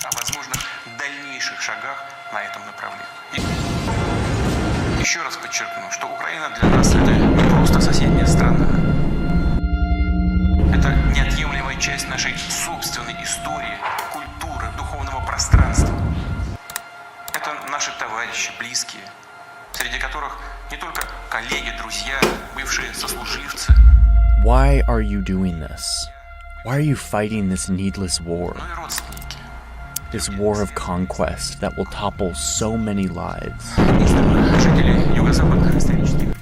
о возможных дальнейших шагах на этом направлении. Еще раз подчеркну, что Украина для нас это не просто соседняя страна. Это неотъемлемая часть нашей собственной истории, культуры, духовного пространства. Это наши товарищи, близкие, среди которых не только коллеги, друзья, бывшие сослуживцы. Why are you doing this? Why are you fighting this needless war? Ну и родственники. This war of conquest that will topple so many lives. Жители юго-западных исторических.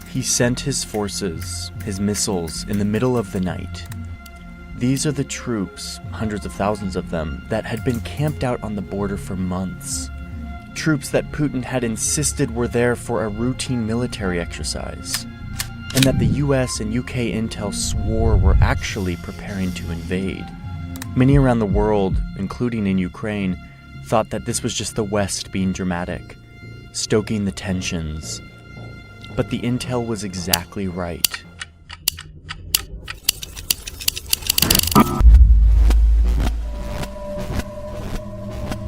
He sent his forces, his missiles, in the middle of the night. These are the troops, hundreds of thousands of them, that had been camped out on the border for months. Troops that Putin had insisted were there for a routine military exercise, and that the US and UK intel swore were actually preparing to invade. Many around the world, including in Ukraine, thought that this was just the West being dramatic, stoking the tensions. But the intel was exactly right.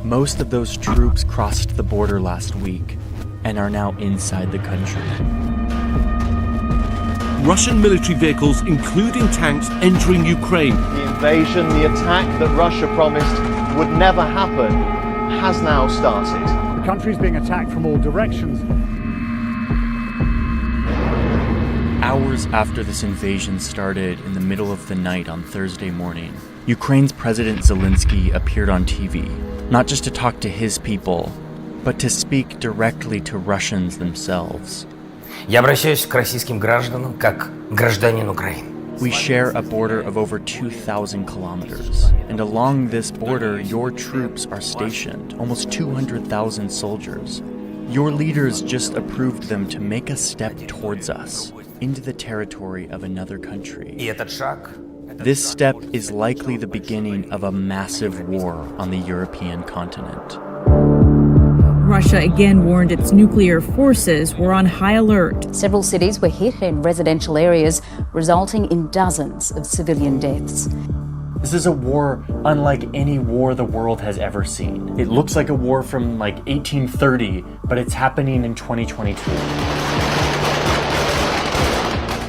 Most of those troops crossed the border last week and are now inside the country. Russian military vehicles, including tanks, entering Ukraine. The invasion, the attack that Russia promised would never happen, has now started. The country is being attacked from all directions. Hours after this invasion started in the middle of the night on Thursday morning, Ukraine's President Zelensky appeared on TV, not just to talk to his people, but to speak directly to Russians themselves. Я обращаюсь к российским гражданам как гражданин Украины. We share a border of over 2,000 kilometers, and along this border, your troops are stationed, almost 200,000 soldiers. Your leaders just approved them to make a step towards us, into the territory of another country. И этот шаг This step is likely the beginning of a massive war on the European continent. Russia again warned its nuclear forces were on high alert. Several cities were hit in residential areas, resulting in dozens of civilian deaths. This is a war unlike any war the world has ever seen. It looks like a war from like 1830, but it's happening in 2022.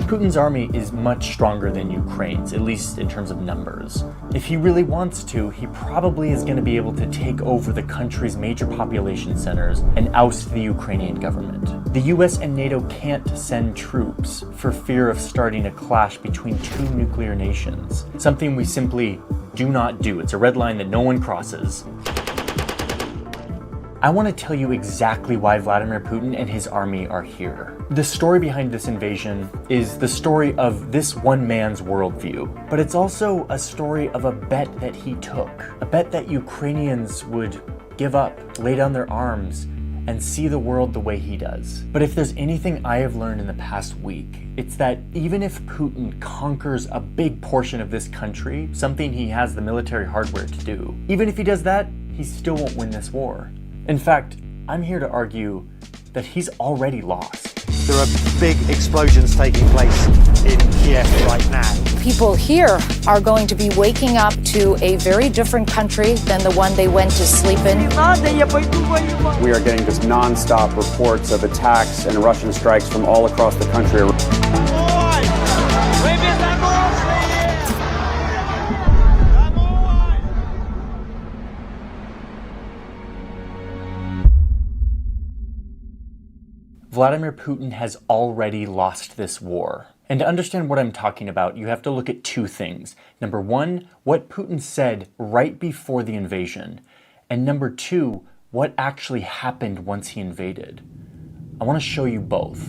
Putin's army is much stronger than Ukraine's, at least in terms of numbers. If he really wants to, he probably is going to be able to take over the country's major population centers and oust the Ukrainian government. The US and NATO can't send troops for fear of starting a clash between two nuclear nations, something we simply do not do. It's a red line that no one crosses. I want to tell you exactly why Vladimir Putin and his army are here. The story behind this invasion is the story of this one man's worldview, but it's also a story of a bet that he took, a bet that Ukrainians would give up, lay down their arms, and see the world the way he does. But if there's anything I have learned in the past week, it's that even if Putin conquers a big portion of this country, something he has the military hardware to do, even if he does that, he still won't win this war. In fact, I'm here to argue that he's already lost. There are big explosions taking place in Kiev right now. People here are going to be waking up to a very different country than the one they went to sleep in. We are getting just non-stop reports of attacks and Russian strikes from all across the country. Vladimir Putin has already lost this war. And to understand what I'm talking about, you have to look at two things. Number one, what Putin said right before the invasion. And number two, what actually happened once he invaded. I want to show you both.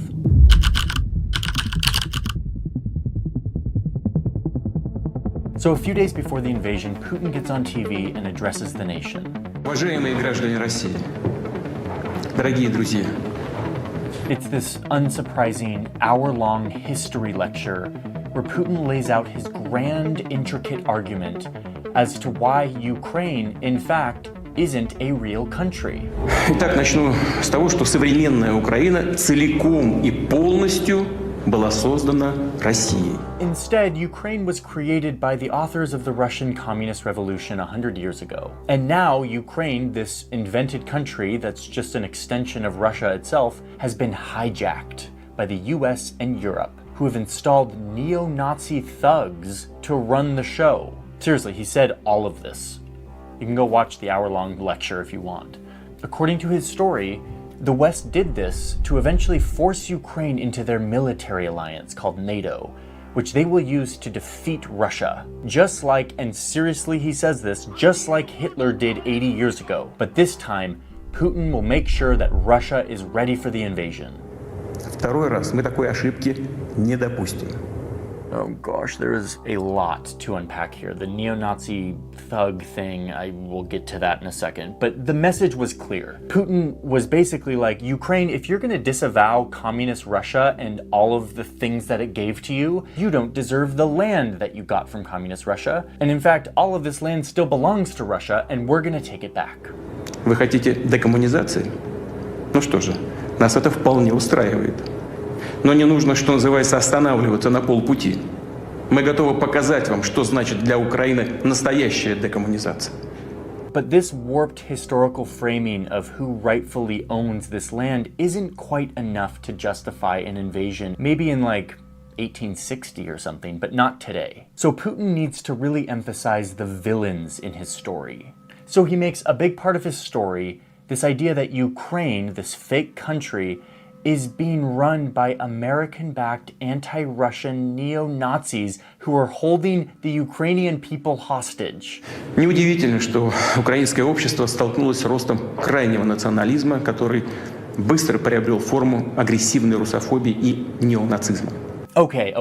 So a few days before the invasion, Putin gets on TV and addresses the nation. Уважаемые граждане России, дорогие друзья. It's this unsurprising hour-long history lecture where Putin lays out his grand, intricate argument as to why Ukraine, in fact, isn't a real country. Итак, начну с того, что современная Украина целиком и полностью была создана Россией. Instead, Ukraine was created by the authors of the Russian Communist Revolution 100 years ago. And now Ukraine, this invented country that's just an extension of Russia itself, has been hijacked by the US and Europe, who have installed neo-Nazi thugs to run the show. Seriously, he said all of this. You can go watch the hour-long lecture if you want. According to his story, the West did this to eventually force Ukraine into their military alliance called NATO, which they will use to defeat Russia. Just like, and seriously he says this, just like Hitler did 80 years ago. But this time, Putin will make sure that Russia is ready for the invasion. Второй раз мы такой ошибки не допустим. Oh gosh, there is a lot to unpack here. The neo-Nazi thug thing, I will get to that in a second. But the message was clear. Putin was basically like, Ukraine, if you're going to disavow communist Russia and all of the things that it gave to you, you don't deserve the land that you got from communist Russia. And in fact, all of this land still belongs to Russia, and we're going to take it back. Вы хотите декоммунизации? Ну что же, нас это вполне устраивает. Но не нужно, что называется, останавливаться на полпути. Мы готовы показать вам, что значит для Украины настоящая декоммунизация. But this warped historical framing of who rightfully owns this land isn't quite enough to justify an invasion, maybe in like 1860 or something, but not today. So Putin needs to really emphasize the villains in his story. So he makes a big part of his story this idea that Ukraine, this fake country, is being run by American-backed anti-Russian neo-Nazis who are holding the Ukrainian people hostage. Неудивительно, что украинское общество столкнулось с ростом крайнего национализма, который быстро приобрел форму агрессивной русофобии и неонацизма. Okay.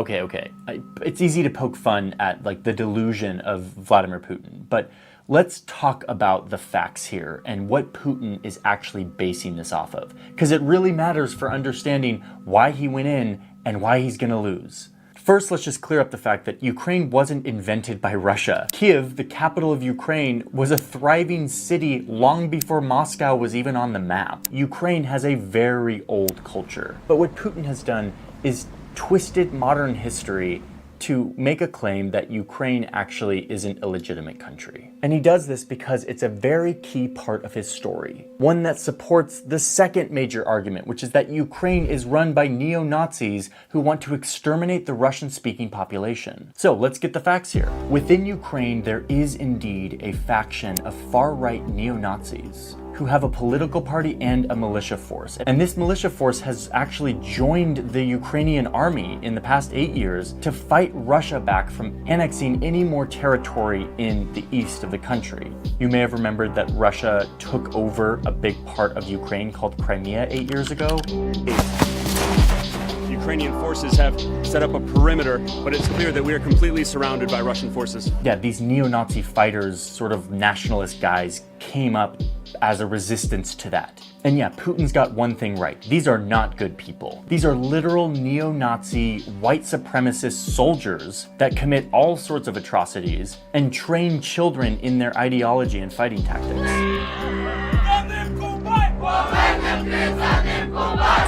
It's easy to poke fun at like the delusion of Vladimir Putin, but let's talk about the facts here and what Putin is actually basing this off of, because it really matters for understanding why he went in and why he's going to lose. First, let's just clear up the fact that Ukraine wasn't invented by Russia. Kiev, the capital of Ukraine, was a thriving city long before Moscow was even on the map. Ukraine has a very old culture. But what Putin has done is twisted modern history to make a claim that Ukraine actually isn't a legitimate country. And he does this because it's a very key part of his story, one that supports the second major argument, which is that Ukraine is run by neo-Nazis who want to exterminate the Russian-speaking population. So let's get the facts here. Within Ukraine, there is indeed a faction of far-right neo-Nazis who have a political party and a militia force. And this militia force has actually joined the Ukrainian army in the past 8 years to fight Russia back from annexing any more territory in the east of the country. You may have remembered that Russia took over a big part of Ukraine called Crimea 8 years ago. Ukrainian forces have set up a perimeter, but it's clear that we are completely surrounded by Russian forces. Yeah, these neo-Nazi fighters, sort of nationalist guys, came up as a resistance to that. And yeah, Putin's got one thing right. These are not good people. These are literal neo-Nazi white supremacist soldiers that commit all sorts of atrocities and train children in their ideology and fighting tactics.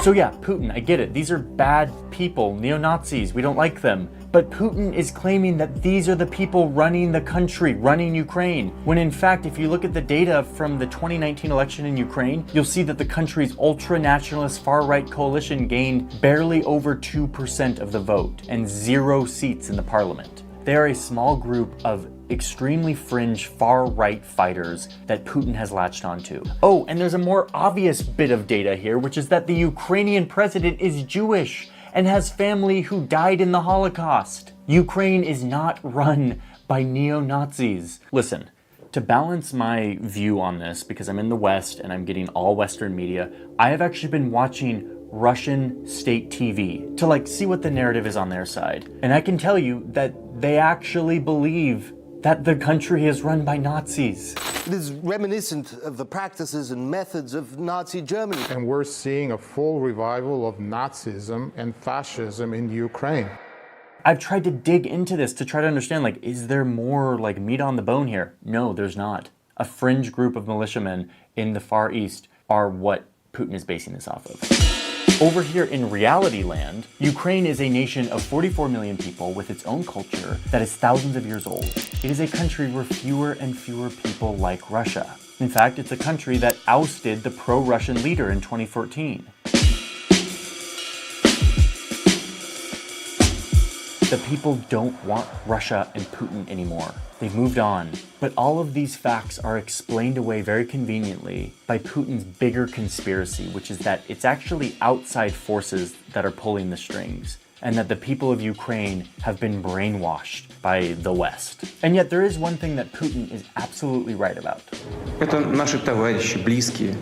So yeah, Putin, I get it. These are bad people, neo-Nazis. We don't like them. But Putin is claiming that these are the people running the country, running Ukraine. When in fact, if you look at the data from the 2019 election in Ukraine, you'll see that the country's ultra-nationalist far-right coalition gained barely over 2% of the vote and 0 seats in the parliament. They are a small group of extremely fringe far-right fighters that Putin has latched onto. Oh, and there's a more obvious bit of data here, which is that the Ukrainian president is Jewish and has family who died in the Holocaust. Ukraine is not run by neo-Nazis. Listen, to balance my view on this, because I'm in the West and I'm getting all Western media, I have actually been watching Russian state TV to see what the narrative is on their side. And I can tell you that they actually believe that the country is run by Nazis. It is reminiscent of the practices and methods of Nazi Germany. And we're seeing a full revival of Nazism and fascism in Ukraine. I've tried to dig into this to try to understand, is there more meat on the bone here? No, there's not. A fringe group of militiamen in the Far East are what Putin is basing this off of. Over here in reality land, Ukraine is a nation of 44 million people with its own culture that is thousands of years old. It is a country where fewer and fewer people like Russia. In fact, it's a country that ousted the pro-Russian leader in 2014. The people don't want Russia and Putin anymore. They've moved on. But all of these facts are explained away very conveniently by Putin's bigger conspiracy, which is that it's actually outside forces that are pulling the strings, and that the people of Ukraine have been brainwashed by the West. And yet there is one thing that Putin is absolutely right about. Это наши товарищи, близкие,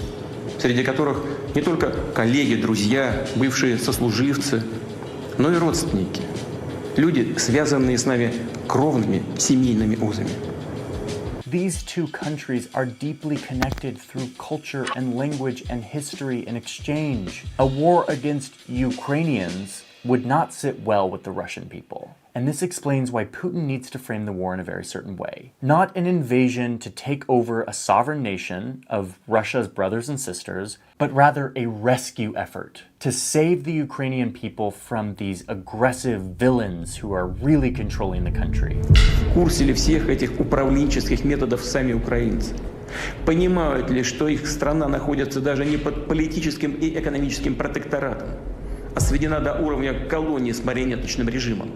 среди которых не только коллеги, друзья, бывшие сослуживцы, но и родственники. Люди, связанные с нами кровными семейными узами. These two countries are deeply connected through culture and language and history and exchange. A war against Ukrainians would not sit well with the Russian people. And this explains why Putin needs to frame the war in a very certain way. Not an invasion to take over a sovereign nation of Russia's brothers and sisters, but rather a rescue effort to save the Ukrainian people from these aggressive villains who are really controlling the country. В курсе ли всех этих управленческих методов сами украинцы? Понимают ли, что их страна находится даже не под политическим и экономическим протекторатом, а сведена до уровня колонии с марионеточным режимом?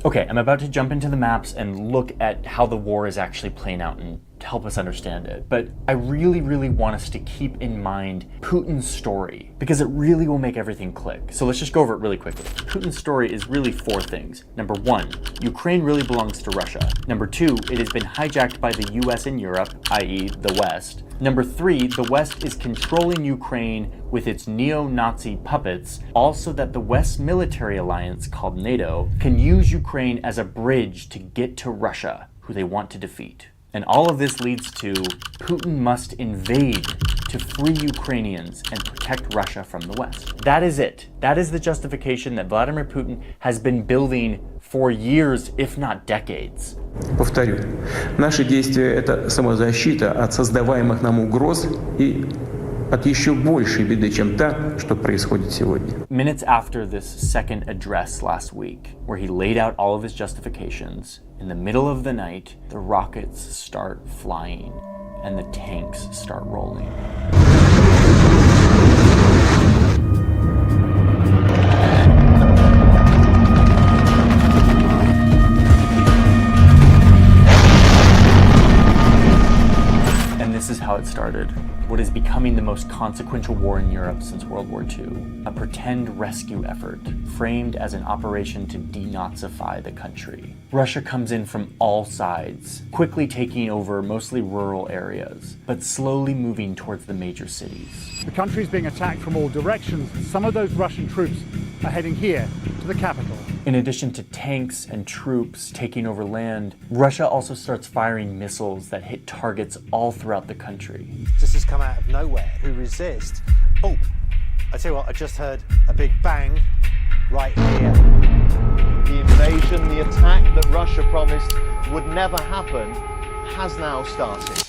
Okay, I'm about to jump into the maps and look at how the war is actually playing out and to help us understand it. But I really want us to keep in mind Putin's story, because it really will make everything click. So let's just go over it really quickly. Putin's story is really four things. Number one, Ukraine really belongs to Russia. Number two, it has been hijacked by the US and Europe, i.e. the West. Number three, the West is controlling Ukraine with its neo-Nazi puppets, also that the West military alliance called NATO can use Ukraine as a bridge to get to Russia, who they want to defeat. And all of this leads to Putin must invade to free Ukrainians and protect Russia from the West. That is it. That is the justification that Vladimir Putin has been building for years, if not decades. Повторю, наши действия – это самозащита от создаваемых нам угроз и от еще большей беды, чем та, что происходит сегодня. Minutes after this second address last week, where he laid out all of his justifications, in the middle of the night, the rockets start flying and the tanks start rolling. And this is how it started. What is becoming the most consequential war in Europe since World War II. A pretend rescue effort, framed as an operation to denazify the country. Russia comes in from all sides, quickly taking over mostly rural areas, but slowly moving towards the major cities. The country is being attacked from all directions. Some of those Russian troops are heading here to the capital. In addition to tanks and troops taking over land, Russia also starts firing missiles that hit targets all throughout the country. This has come out of nowhere. Who resist? Oh, I tell you what, I just heard a big bang right here. The invasion, the attack that Russia promised would never happen, has now started.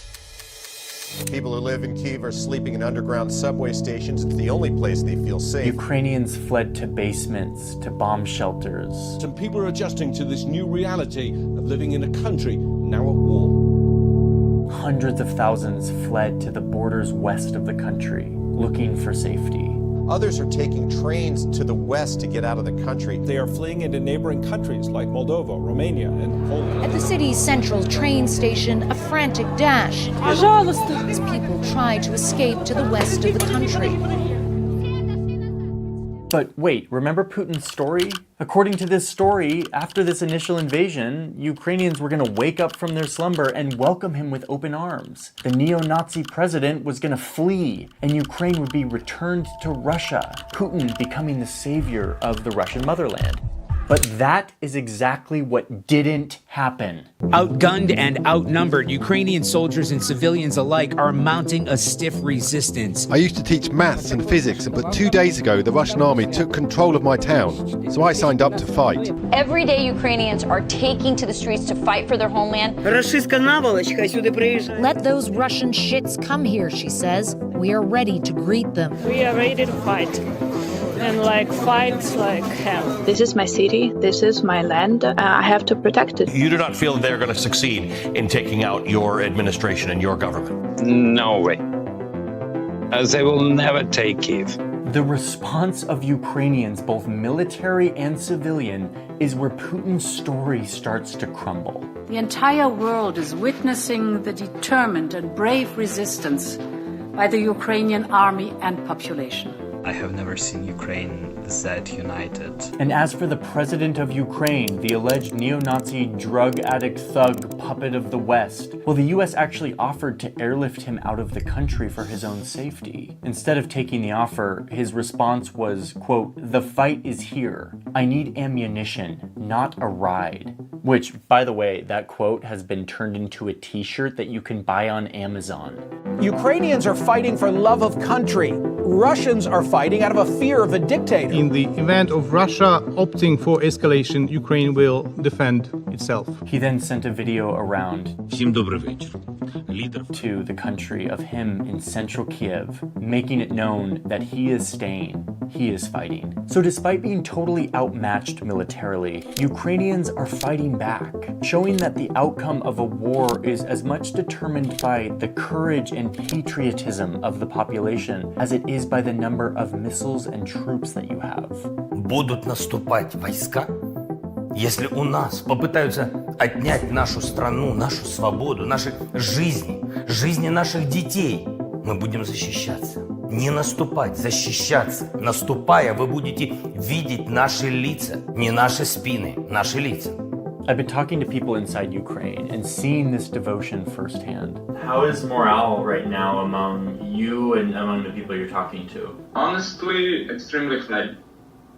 People who live in Kyiv are sleeping in underground subway stations. It's the only place they feel safe. Ukrainians fled to basements, to bomb shelters. Some people are adjusting to this new reality of living in a country now at war. Hundreds of thousands fled to the borders west of the country, looking for safety. Others are taking trains to the west to get out of the country. They are fleeing into neighboring countries like Moldova, Romania, and Poland. At the city's central train station, a frantic dash as people try to escape to the west of the country. But wait, remember Putin's story? According to this story, after this initial invasion, Ukrainians were going to wake up from their slumber and welcome him with open arms. The neo-Nazi president was going to flee, and Ukraine would be returned to Russia, Putin becoming the savior of the Russian motherland. But that is exactly what didn't happen. Outgunned and outnumbered, Ukrainian soldiers and civilians alike are mounting a stiff resistance. I used to teach maths and physics, but 2 days ago the Russian army took control of my town, so I signed up to fight. Every day Ukrainians are taking to the streets to fight for their homeland. Let those Russian shits come here, she says. We are ready to greet them. We are ready to fight. and like fight like hell. This is my city. This is my land. I have to protect it. You do not feel that they're going to succeed in taking out your administration and your government? No way. They will never take Kyiv. The response of Ukrainians, both military and civilian, is where Putin's story starts to crumble. The entire world is witnessing the determined and brave resistance by the Ukrainian army and population. I have never seen Ukraine that united. And as for the president of Ukraine, the alleged neo-Nazi drug addict thug puppet of the West, well, the US actually offered to airlift him out of the country for his own safety. Instead of taking the offer, his response was, quote, "The fight is here. I need ammunition, not a ride." Which, by the way, that quote has been turned into a t-shirt that you can buy on Amazon. Ukrainians are fighting for love of country. Russians are fighting out of a fear of the dictator. In the event of Russia opting for escalation, Ukraine will defend itself. He then sent a video around to the country of him in central Kiev, making it known that he is staying, he is fighting. So despite being totally outmatched militarily, Ukrainians are fighting back, showing that the outcome of a war is as much determined by the courage and patriotism of the population as it is by the number of missiles and troops that you have. Будут наступать войска, если у нас попытаются отнять нашу страну, нашу свободу, наши жизни, жизни наших детей, мы будем защищаться. Не наступать, защищаться. Наступая, вы будете видеть наши лица, не наши спины, наши лица. I've been talking to people inside Ukraine and seeing this devotion firsthand. How is morale right now among you and among the people you're talking to? Honestly, extremely high.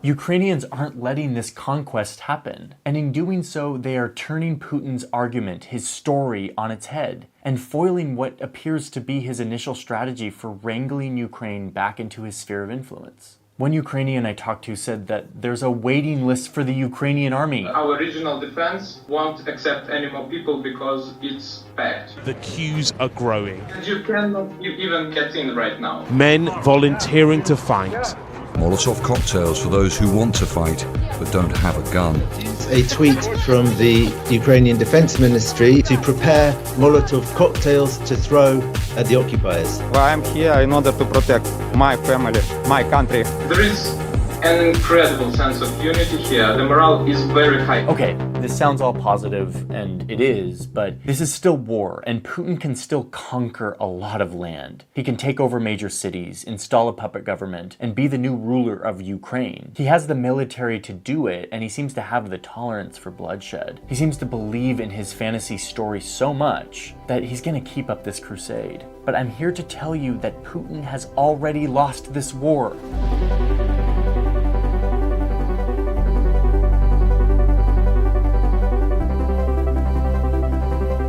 Ukrainians aren't letting this conquest happen, and in doing so, they are turning Putin's argument, his story, on its head, and foiling what appears to be his initial strategy for wrangling Ukraine back into his sphere of influence. One Ukrainian I talked to said that there's a waiting list for the Ukrainian army. Our regional defense won't accept any more people because it's packed. The queues are growing. And you cannot even get in right now. Men volunteering to fight. Molotov cocktails for those who want to fight but don't have a gun. A tweet from the Ukrainian Defense Ministry to prepare Molotov cocktails to throw at the occupiers. Well, I'm here in order to protect my family, my country. There is an incredible sense of unity here. The morale is very high. Okay, this sounds all positive, and it is, but this is still war, and Putin can still conquer a lot of land. He can take over major cities, install a puppet government, and be the new ruler of Ukraine. He has the military to do it, and he seems to have the tolerance for bloodshed. He seems to believe in his fantasy story so much that he's gonna keep up this crusade. But I'm here to tell you that Putin has already lost this war.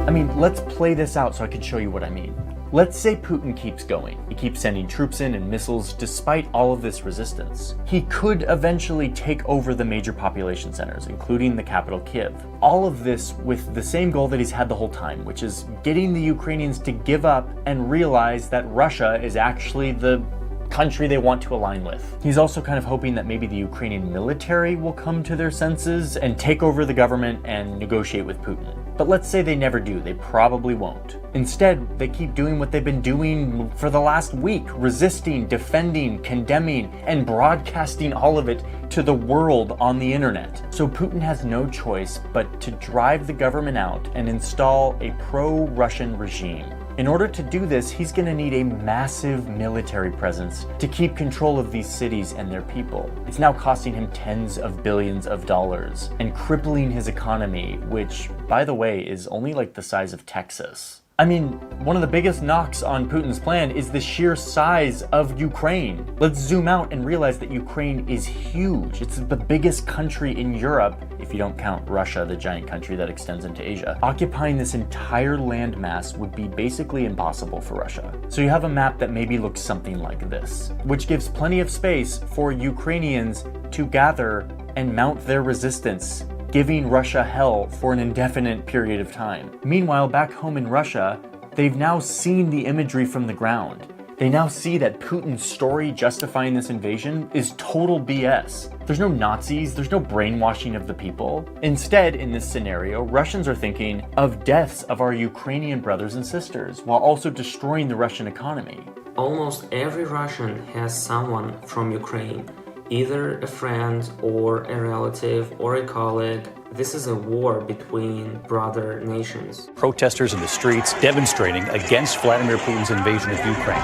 I mean, let's play this out so I can show you what I mean. Let's say Putin keeps going. He keeps sending troops in and missiles despite all of this resistance. He could eventually take over the major population centers, including the capital Kyiv. All of this with the same goal that he's had the whole time, which is getting the Ukrainians to give up and realize that Russia is actually the country they want to align with. He's also kind of hoping that maybe the Ukrainian military will come to their senses and take over the government and negotiate with Putin. But let's say they never do, they probably won't. Instead, they keep doing what they've been doing for the last week, resisting, defending, condemning, and broadcasting all of it to the world on the internet. So Putin has no choice but to drive the government out and install a pro-Russian regime. In order to do this, he's going to need a massive military presence to keep control of these cities and their people. It's now costing him tens of billions of dollars and crippling his economy, which, by the way, is only like the size of Texas. I mean, one of the biggest knocks on Putin's plan is the sheer size of Ukraine. Let's zoom out and realize that Ukraine is huge. It's the biggest country in Europe, if you don't count Russia, the giant country that extends into Asia. Occupying this entire landmass would be basically impossible for Russia. So you have a map that maybe looks something like this, which gives plenty of space for Ukrainians to gather and mount their resistance, giving Russia hell for an indefinite period of time. Meanwhile, back home in Russia, they've now seen the imagery from the ground. They now see that Putin's story justifying this invasion is total BS. There's no Nazis, there's no brainwashing of the people. Instead, in this scenario, Russians are thinking of deaths of our Ukrainian brothers and sisters, while also destroying the Russian economy. Almost every Russian has someone from Ukraine, either a friend or a relative or a colleague. This is a war between brother nations. Protesters in the streets demonstrating against Vladimir Putin's invasion of Ukraine.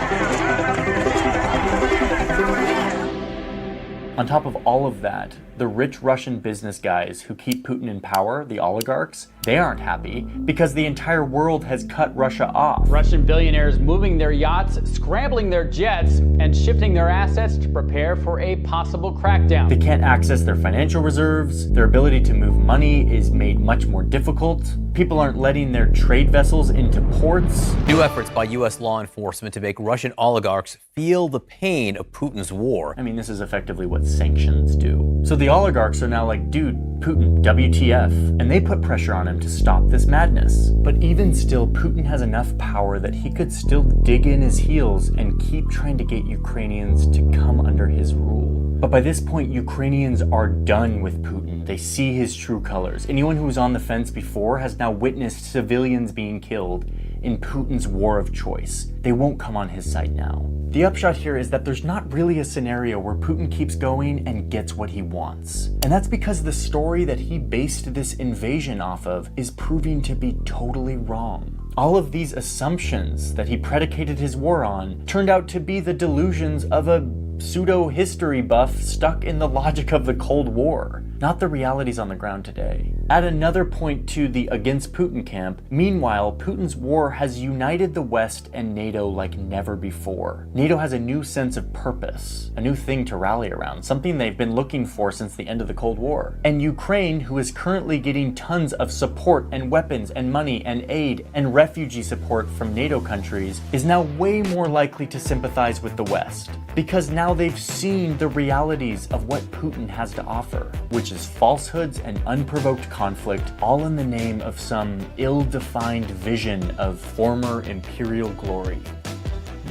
On top of all of that, the rich Russian business guys who keep Putin in power, the oligarchs, they aren't happy because the entire world has cut Russia off. Russian billionaires moving their yachts, scrambling their jets, and shifting their assets to prepare for a possible crackdown. They can't access their financial reserves, their ability to move money is made much more difficult, people aren't letting their trade vessels into ports. New efforts by U.S. law enforcement to make Russian oligarchs feel the pain of Putin's war. I mean, this is effectively what sanctions do. So the oligarchs are now like, dude, Putin, WTF, and they put pressure on him to stop this madness. But even still, Putin has enough power that he could still dig in his heels and keep trying to get Ukrainians to come under his rule. But by this point, Ukrainians are done with Putin. They see his true colors. Anyone who was on the fence before has now witnessed civilians being killed in Putin's war of choice. They won't come on his side now. The upshot here is that there's not really a scenario where Putin keeps going and gets what he wants. And that's because the story that he based this invasion off of is proving to be totally wrong. All of these assumptions that he predicated his war on turned out to be the delusions of a pseudo-history buff stuck in the logic of the Cold War, not the realities on the ground today. Add another point to the against Putin camp. Meanwhile, Putin's war has united the West and NATO like never before. NATO has a new sense of purpose, a new thing to rally around, something they've been looking for since the end of the Cold War. And Ukraine, who is currently getting tons of support and weapons and money and aid and refugee support from NATO countries, is now way more likely to sympathize with the West, because now they've seen the realities of what Putin has to offer, which is falsehoods and unprovoked conflict, all in the name of some ill-defined vision of former imperial glory.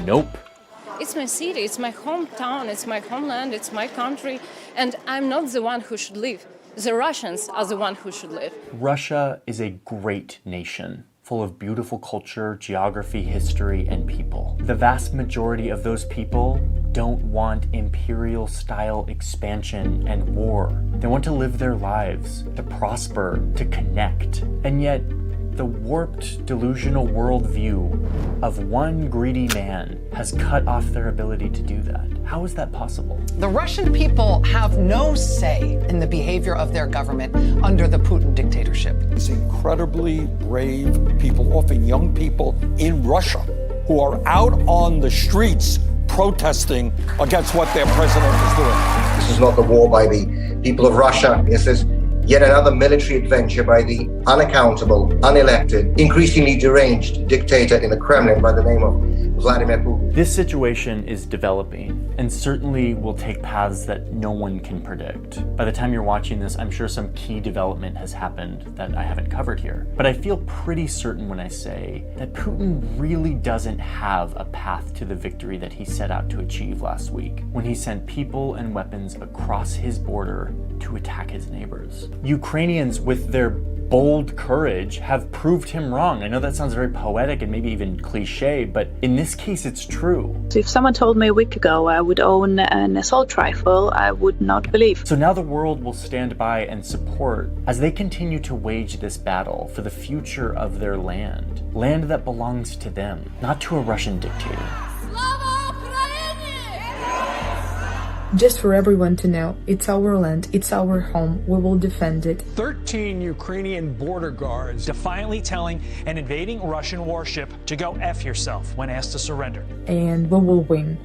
Nope. It's my city, it's my hometown, it's my homeland, it's my country, and I'm not the one who should live. The Russians are the one who should live. Russia is a great nation, full of beautiful culture, geography, history, and people. The vast majority of those people don't want imperial-style expansion and war. They want to live their lives, to prosper, to connect. And yet, the warped, delusional worldview of one greedy man has cut off their ability to do that. How is that possible? The Russian people have no say in the behavior of their government under the Putin dictatorship. These incredibly brave people, often young people in Russia, who are out on the streets protesting against what their president is doing. This is not the war by the people of Russia. This is yet another military adventure by the unaccountable, unelected, increasingly deranged dictator in the Kremlin by the name of Vladimir Putin. This situation is developing and certainly will take paths that no one can predict. By the time you're watching this, I'm sure some key development has happened that I haven't covered here. But I feel pretty certain when I say that Putin really doesn't have a path to the victory that he set out to achieve last week when he sent people and weapons across his border to attack his neighbors. Ukrainians, with their bold courage, have proved him wrong. I know that sounds very poetic and maybe even cliche, but in this case it's true. If someone told me a week ago I would own an assault rifle, I would not believe. So now the world will stand by and support as they continue to wage this battle for the future of their land that belongs to them, not to a Russian dictator. Just for everyone to know, it's our land, it's our home, we will defend it. 13 Ukrainian border guards defiantly telling an invading Russian warship to go F yourself when asked to surrender. And we will win.